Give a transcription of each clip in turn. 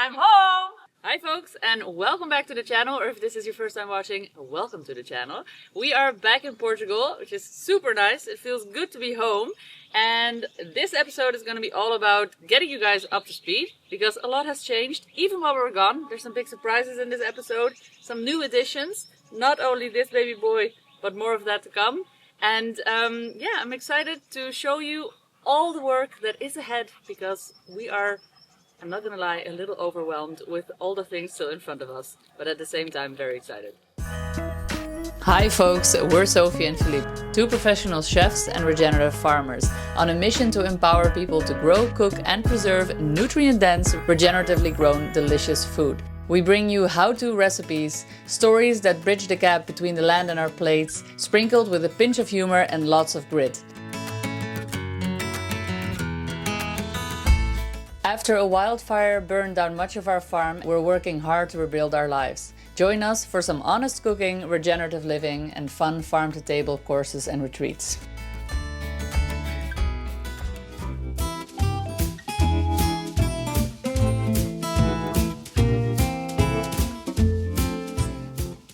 I'm home! Hi folks, and welcome back to the channel, or if this is your first time watching, welcome to the channel. We are back in Portugal, which is super nice. It feels good to be home. And this episode is going to be all about getting you guys up to speed, because a lot has changed. Even while we're gone, there's some big surprises in this episode, some new additions. Not only this baby boy, but more of that to come. And yeah, I'm excited to show you all the work that is ahead, because we are, I'm not gonna lie, a little overwhelmed with all the things still in front of us, but at the same time very excited. Hi folks, we're Sophie and Philippe, two professional chefs and regenerative farmers on a mission to empower people to grow, cook and preserve nutrient-dense, regeneratively grown, delicious food. We bring you how-to recipes, stories that bridge the gap between the land and our plates, sprinkled with a pinch of humor and lots of grit. After a wildfire burned down much of our farm, we're working hard to rebuild our lives. Join us for some honest cooking, regenerative living, and fun farm-to-table courses and retreats.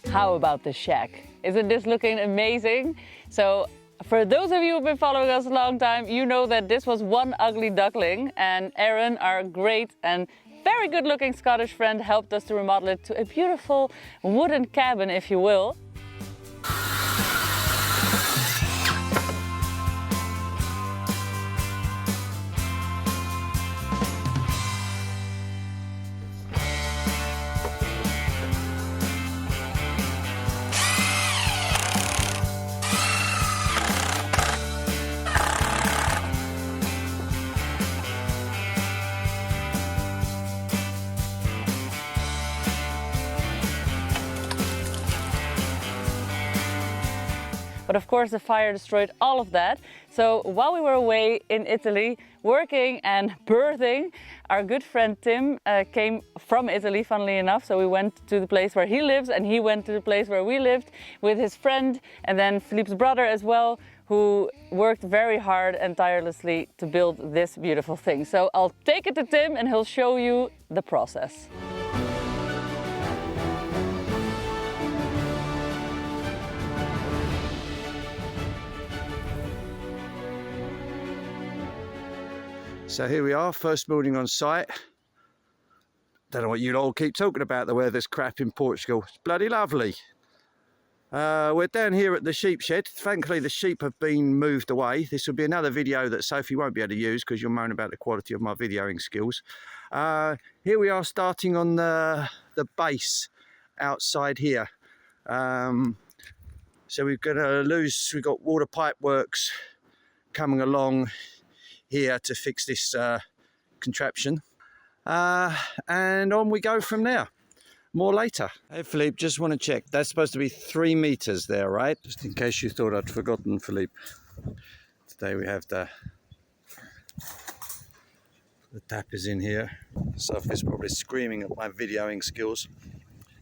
How about the shack? Isn't this looking amazing? So, for those of you who've been following us a long time, you know that this was one ugly duckling, and Aaron, our great and very good looking Scottish friend, helped us to remodel it to a beautiful wooden cabin, if you will. But of course the fire destroyed all of that. So while we were away in Italy working and birthing, our good friend Tim came from Italy, funnily enough. So we went to the place where he lives and he went to the place where we lived with his friend and then Philippe's brother as well, who worked very hard and tirelessly to build this beautiful thing. So I'll take it to Tim and he'll show you the process. So here we are, first building on site. Don't know what you all keep talking about, the weather's crap in Portugal. It's bloody lovely. We're down here at the sheep shed. Thankfully the sheep have been moved away. This will be another video that Sophie won't be able to use because you'll moan about the quality of my videoing skills. Here we are starting on the base outside here. So we've got water pipe works coming along here to fix this contraption, and on we go from there. More later. Hey Philippe, just want to check, that's supposed to be 3 meters there, right? Just in case you thought I'd forgotten, Philippe. Today we have the tap is in here. Sophie's probably screaming at my videoing skills,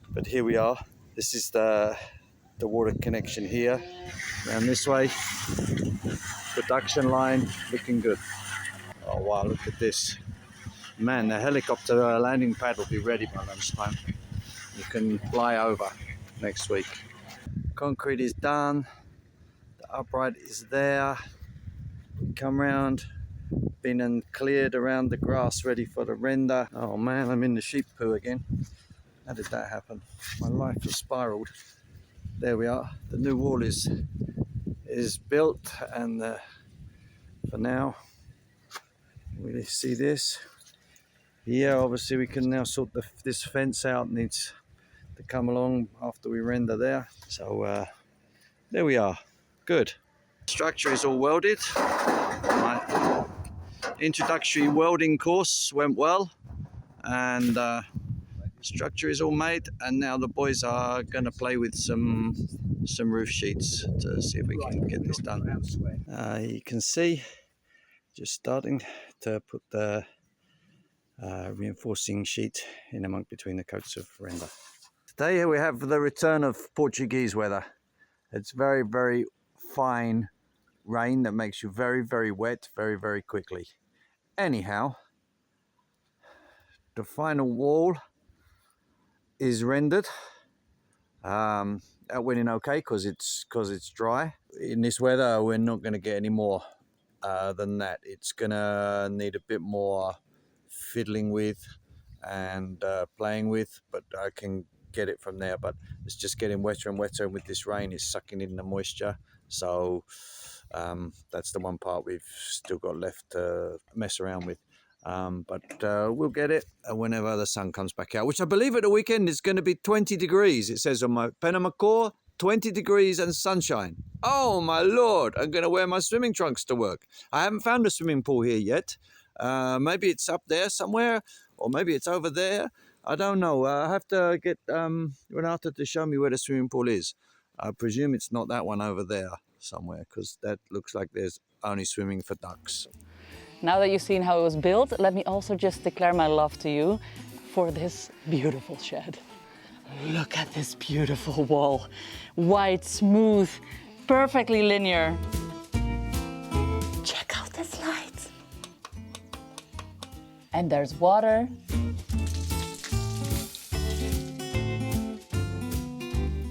but here we are. This is the water connection here, around this way. Production line looking good. Oh wow, look at this. Man, the helicopter landing pad will be ready by lunchtime. You can fly over next week. Concrete is done. The upright is there. Come round, been and cleared around the grass ready for the render. Oh man, I'm in the sheep poo again. How did that happen? My life has spiraled. There we are. The new wall is built, and for now we see this. Yeah, obviously we can now sort this fence out. Needs to come along after we render there. So there we are. Good. Structure is all welded. My introductory welding course went well, and structure is all made, and now the boys are going to play with some roof sheets to see if we can get this done. You can see just starting to put the reinforcing sheet in among between the coats of render. Today we have the return of Portuguese weather. It's very, very fine rain that makes you very, very wet very, very quickly. Anyhow, the final wall is rendered. That went in okay because it's dry. In this weather, we're not going to get any more than that. It's going to need a bit more fiddling with and playing with, but I can get it from there. But it's just getting wetter and wetter, and with this rain it's sucking in the moisture, so that's the one part we've still got left to mess around with. But we'll get it whenever the sun comes back out, which I believe at the weekend is going to be 20 degrees. It says on my Panama core, 20 degrees and sunshine. Oh my lord, I'm going to wear my swimming trunks to work. I haven't found a swimming pool here yet. Maybe it's up there somewhere, or maybe it's over there. I don't know. I have to get Renata to show me where the swimming pool is. I presume it's not that one over there somewhere, because that looks like there's only swimming for ducks. Now that you've seen how it was built, let me also just declare my love to you for this beautiful shed. Look at this beautiful wall. White, smooth, perfectly linear. Check out this light. And there's water.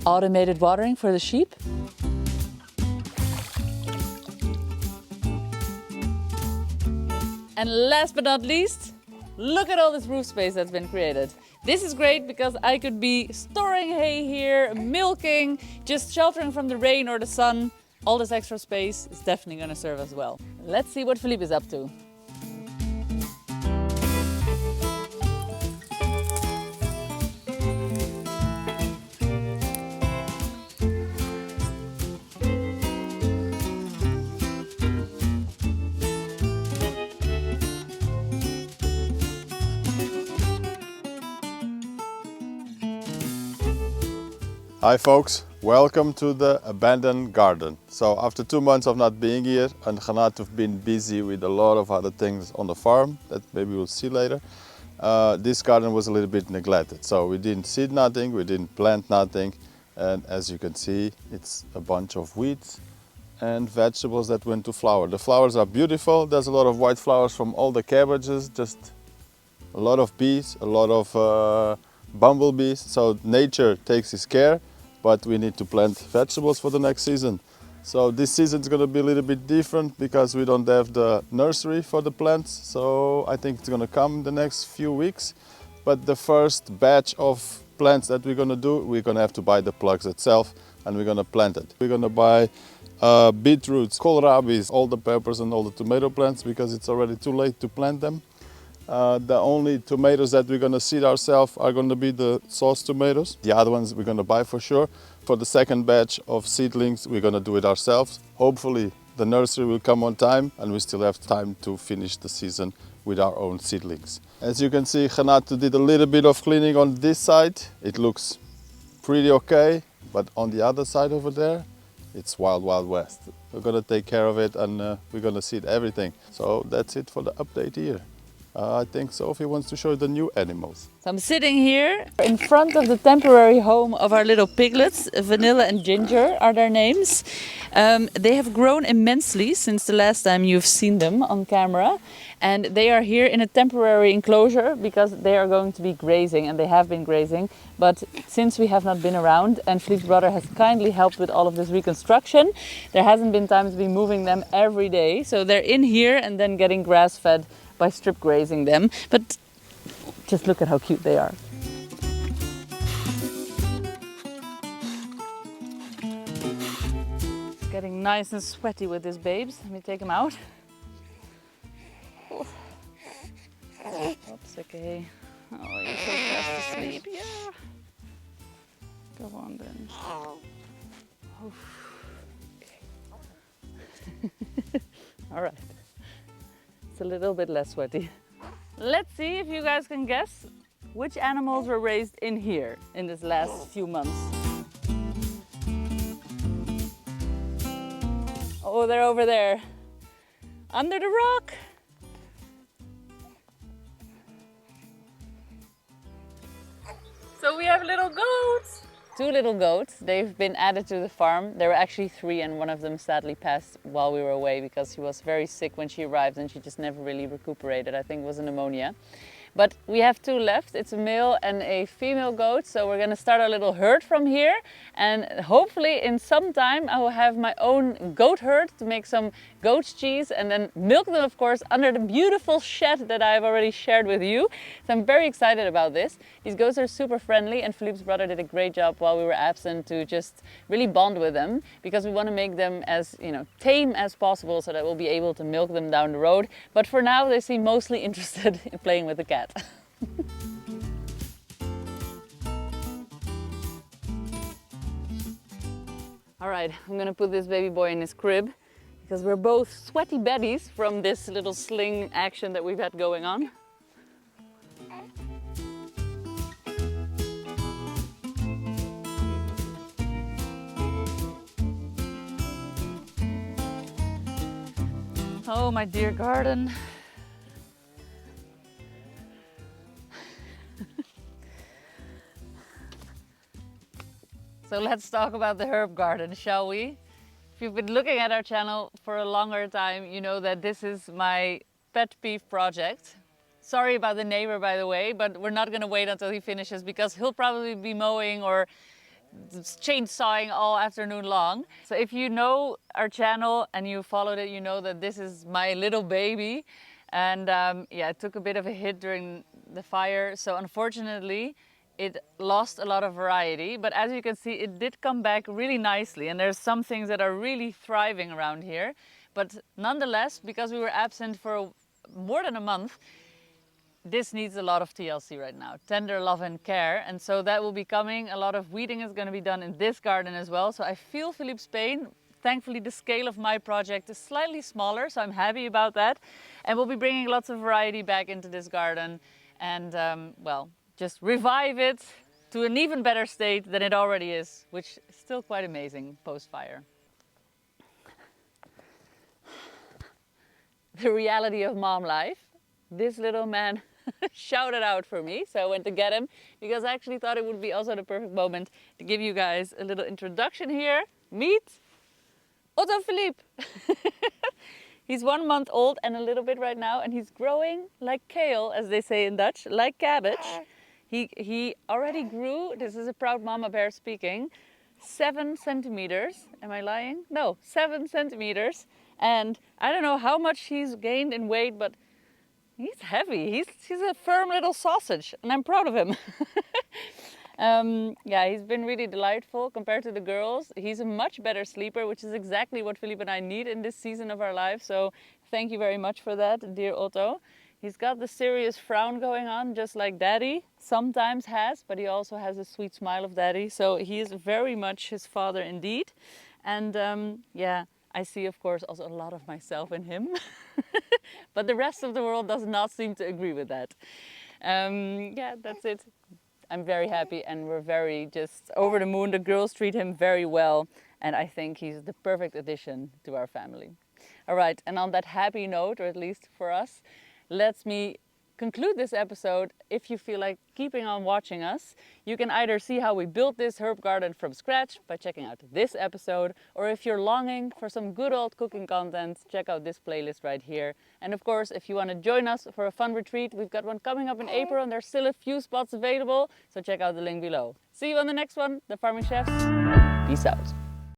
Automated watering for the sheep. And last but not least, look at all this roof space that's been created. This is great because I could be storing hay here, milking, just sheltering from the rain or the sun. All this extra space is definitely going to serve as well. Let's see what Philippe is up to. Hi folks, welcome to the abandoned garden. So after 2 months of not being here and Renata have been busy with a lot of other things on the farm that maybe we'll see later, this garden was a little bit neglected. So we didn't seed nothing, we didn't plant nothing, and as you can see it's a bunch of weeds and vegetables that went to flower. The flowers are beautiful, there's a lot of white flowers from all the cabbages, just a lot of bees, a lot of bumblebees, so nature takes its care, but we need to plant vegetables for the next season. So this season is going to be a little bit different because we don't have the nursery for the plants, so I think it's going to come in the next few weeks. But the first batch of plants that we're going to do, we're going to have to buy the plugs itself and we're going to plant it. We're going to buy beetroots, kohlrabis, all the peppers and all the tomato plants because it's already too late to plant them. The only tomatoes that we're going to seed ourselves are going to be the sauce tomatoes. The other ones we're going to buy for sure. For the second batch of seedlings, we're going to do it ourselves. Hopefully the nursery will come on time and we still have time to finish the season with our own seedlings. As you can see, Renata did a little bit of cleaning on this side. It looks pretty okay, but on the other side over there, it's wild, wild west. We're going to take care of it and we're going to seed everything. So that's it for the update here. I think Sophie wants to show the new animals. So I'm sitting here in front of the temporary home of our little piglets. Vanilla and Ginger are their names. They have grown immensely since the last time you've seen them on camera. And they are here in a temporary enclosure because they are going to be grazing, and they have been grazing. But since we have not been around and Philippe's brother has kindly helped with all of this reconstruction, there hasn't been time to be moving them every day. So they're in here and then getting grass fed by strip grazing them, but just look at how cute they are. It's getting nice and sweaty with these babes. Let me take them out. Oops, okay. Oh, you're so fast asleep, yeah. Go on then. Okay. All right. A little bit less sweaty. Let's see if you guys can guess which animals were raised in here in this last few months. Oh, they're over there. Under the rock. So we have little goats. 2 little goats. They've been added to the farm. There were actually 3 and one of them sadly passed while we were away because she was very sick when she arrived and she just never really recuperated. I think it was a pneumonia. But we have 2 left. It's a male and a female goat. So we're going to start a little herd from here. And hopefully in some time I will have my own goat herd to make some goat's cheese and then milk them, of course, under the beautiful shed that I've already shared with you. So I'm very excited about this. These goats are super friendly, and Philippe's brother did a great job while we were absent to just really bond with them, because we want to make them as, you know, tame as possible so that we'll be able to milk them down the road. But for now they seem mostly interested in playing with the cat. All right, I'm gonna put this baby boy in his crib because we're both sweaty baddies from this little sling action that we've had going on. Oh, my dear garden. So let's talk about the herb garden, shall we? If you've been looking at our channel for a longer time, you know that this is my pet peeve project. Sorry about the neighbor, by the way, but we're not going to wait until he finishes because he'll probably be mowing or chainsawing all afternoon long. So if you know our channel and you followed it, you know that this is my little baby. And yeah, it took a bit of a hit during the fire. So unfortunately, it lost a lot of variety. But as you can see, it did come back really nicely. And there's some things that are really thriving around here. But nonetheless, because we were absent for more than a month, this needs a lot of TLC right now, tender love and care. And so that will be coming. A lot of weeding is going to be done in this garden as well. So I feel Philippe's pain. Thankfully, the scale of my project is slightly smaller, so I'm happy about that. And we'll be bringing lots of variety back into this garden and, well, just revive it to an even better state than it already is, which is still quite amazing post-fire. The reality of mom life. This little man shouted out for me, so I went to get him because I actually thought it would be also the perfect moment to give you guys a little introduction here. Meet Otto Philippe. He's 1 month old and a little bit right now, and he's growing like kale, as they say in Dutch, like cabbage. He already grew, this is a proud mama bear speaking, 7 centimeters. Am I lying? No, 7 centimeters. And I don't know how much he's gained in weight, but he's heavy. He's a firm little sausage, and I'm proud of him. Yeah, he's been really delightful compared to the girls. He's a much better sleeper, which is exactly what Philippe and I need in this season of our life. So thank you very much for that, dear Otto. He's got the serious frown going on, just like Daddy sometimes has, but he also has a sweet smile of Daddy. So he is very much his father indeed. And yeah, I see, of course, also a lot of myself in him. But the rest of the world does not seem to agree with that. Yeah, that's it. I'm very happy and we're very just over the moon. The girls treat him very well and I think he's the perfect addition to our family. All right, and on that happy note, or at least for us, let me conclude this episode. If you feel like keeping on watching us, you can either see how we built this herb garden from scratch by checking out this episode, or if you're longing for some good old cooking content, check out this playlist right here. And of course, if you want to join us for a fun retreat, we've got one coming up in April and there's still a few spots available, so check out the link below. See you on the next one, The Farming Chefs. Peace out.